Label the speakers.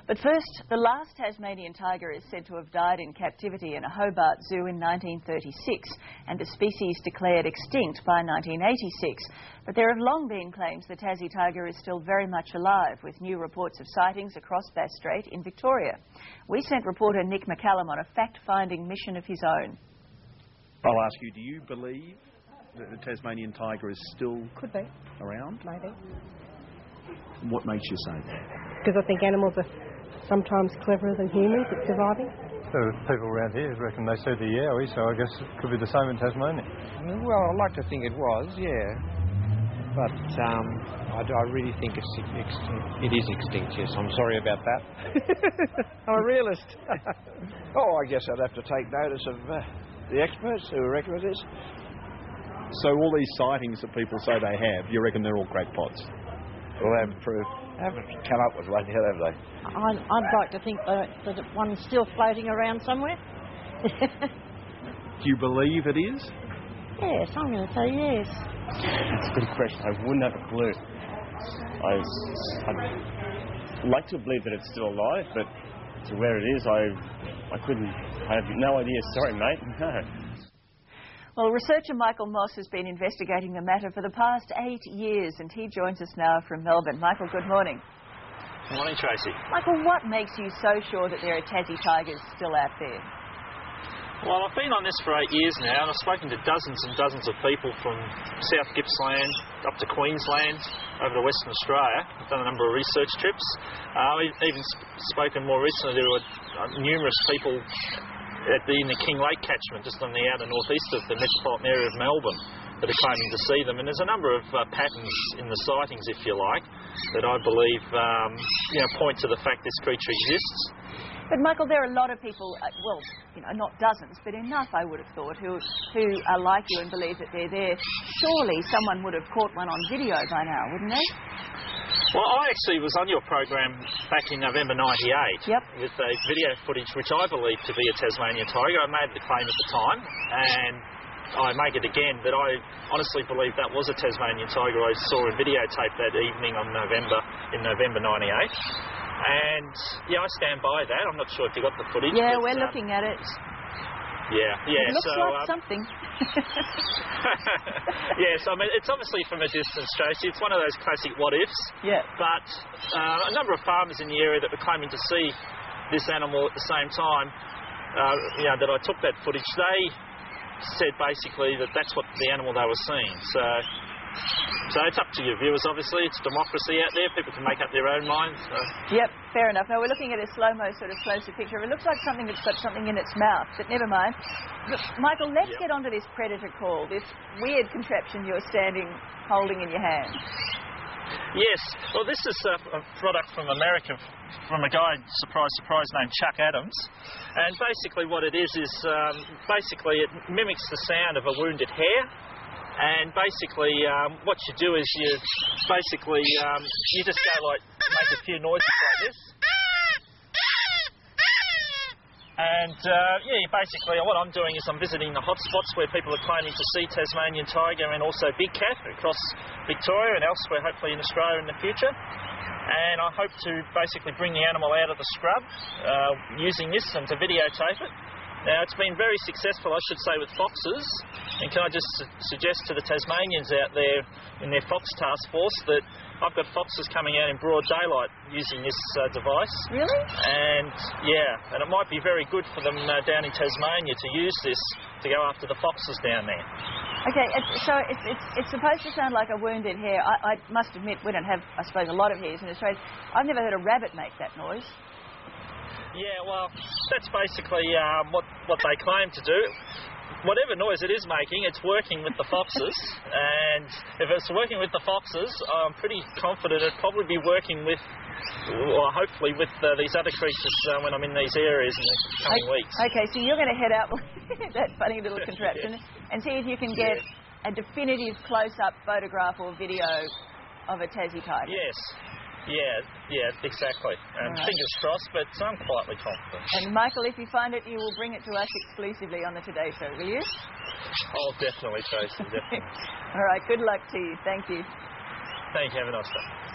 Speaker 1: But first, the last Tasmanian tiger is said to have died in captivity in a Hobart zoo in 1936 and the species declared extinct by 1986. But there have long been claims the Tassie tiger is still very much alive, with new reports of sightings across Bass Strait in Victoria. We sent reporter Nick McCallum on a fact-finding mission of his own.
Speaker 2: I'll ask you, do you believe that the Tasmanian tiger is still
Speaker 3: Could be.
Speaker 2: around?
Speaker 3: Maybe.
Speaker 2: What makes you say that?
Speaker 3: Because I think animals are sometimes cleverer than humans at surviving.
Speaker 4: There are people around here who reckon they see the yowie, so I guess it could be the same in Tasmania.
Speaker 5: Well, I'd like to think it was, yeah. But I really think it is extinct, yes. I'm sorry about that. I'm a realist. I guess I'd have to take notice of the experts who reckon it is.
Speaker 2: So all these sightings that people say they have, you reckon they're all crackpots?
Speaker 5: Well, they haven't come up with one yet, have they?
Speaker 6: I'd like to think that one's still floating around somewhere.
Speaker 2: Do you believe it is?
Speaker 6: Yes, I'm going to say yes.
Speaker 7: That's a good question. I wouldn't have a clue. I'd like to believe that it's still alive, but to where it is, I have no idea. Sorry, mate. No.
Speaker 1: Well, researcher Michael Moss has been investigating the matter for the past 8 years, and he joins us now from Melbourne. Michael, good morning.
Speaker 8: Good morning, Tracy.
Speaker 1: Michael, what makes you so sure that there are Tassie tigers still out there?
Speaker 8: Well, I've been on this for 8 years now, and I've spoken to dozens and dozens of people from South Gippsland up to Queensland, over to Western Australia. I've done a number of research trips. I've even spoken more recently to numerous people in the King Lake catchment, just on the outer northeast of the metropolitan area of Melbourne, that are claiming to see them. And there's a number of patterns in the sightings, if you like, that I believe point to the fact this creature exists.
Speaker 1: But Michael, there are a lot of people, not dozens, but enough, I would have thought, who are like you and believe that they're there. Surely someone would have caught one on video by now, wouldn't they?
Speaker 8: Well, I actually was on your program back in November '98 with a video footage which I believe to be a Tasmanian tiger. I made the claim at the time, and I make it again, but I honestly believe that was a Tasmanian tiger I saw a videotape that evening in November '98. And, I stand by that. I'm not sure if you got the footage.
Speaker 1: Yeah, we're looking at it.
Speaker 8: Yeah.
Speaker 1: It looks like something.
Speaker 8: Yes, I mean, it's obviously from a distance, Tracy. It's one of those classic what-ifs.
Speaker 1: Yeah.
Speaker 8: But a number of farmers in the area that were claiming to see this animal at the same time, that I took that footage, they said basically that that's what the animal they were seeing. So it's up to your viewers, obviously. It's democracy out there. People can make up their own minds. So.
Speaker 1: Yep, fair enough. Now, we're looking at a slow-mo sort of closer picture. It looks like something that's got something in its mouth, but never mind. Look, Michael, let's get onto this predator call, this weird contraption you're holding in your hand.
Speaker 8: Yes. Well, this is a product from America, from a guy, surprise, surprise, named Chuck Adams. And basically what it is basically it mimics the sound of a wounded hare. And basically, what you do is you just go make a few noises like this. And basically what I'm doing is I'm visiting the hotspots where people are claiming to see Tasmanian tiger and also big cat across Victoria and elsewhere, hopefully in Australia in the future. And I hope to basically bring the animal out of the scrub using this and to videotape it. Now, it's been very successful, I should say, with foxes. And can I just suggest to the Tasmanians out there in their fox task force that I've got foxes coming out in broad daylight using this device.
Speaker 1: Really?
Speaker 8: And, and it might be very good for them down in Tasmania to use this to go after the foxes down there.
Speaker 1: Okay, so it's supposed to sound like a wounded hare. I must admit, we don't have, I suppose, a lot of hares in Australia. I've never heard a rabbit make that noise.
Speaker 8: Yeah, well, that's basically what they claim to do. Whatever noise it is making, it's working with the foxes. And if it's working with the foxes, I'm pretty confident it'd probably be working with, or hopefully with these other creatures when I'm in these areas in the coming weeks.
Speaker 1: Okay, so you're going to head out with that funny little contraption and see if you can get a definitive close-up photograph or video of a Tassie tiger.
Speaker 8: Yes. Yeah, exactly. Right. Fingers crossed, but I'm quietly confident.
Speaker 1: And Michael, if you find it, you will bring it to us exclusively on the Today Show, will you?
Speaker 8: Oh, definitely, Tracy, definitely.
Speaker 1: All right, good luck to you. Thank you.
Speaker 8: Thank you. Have a nice day.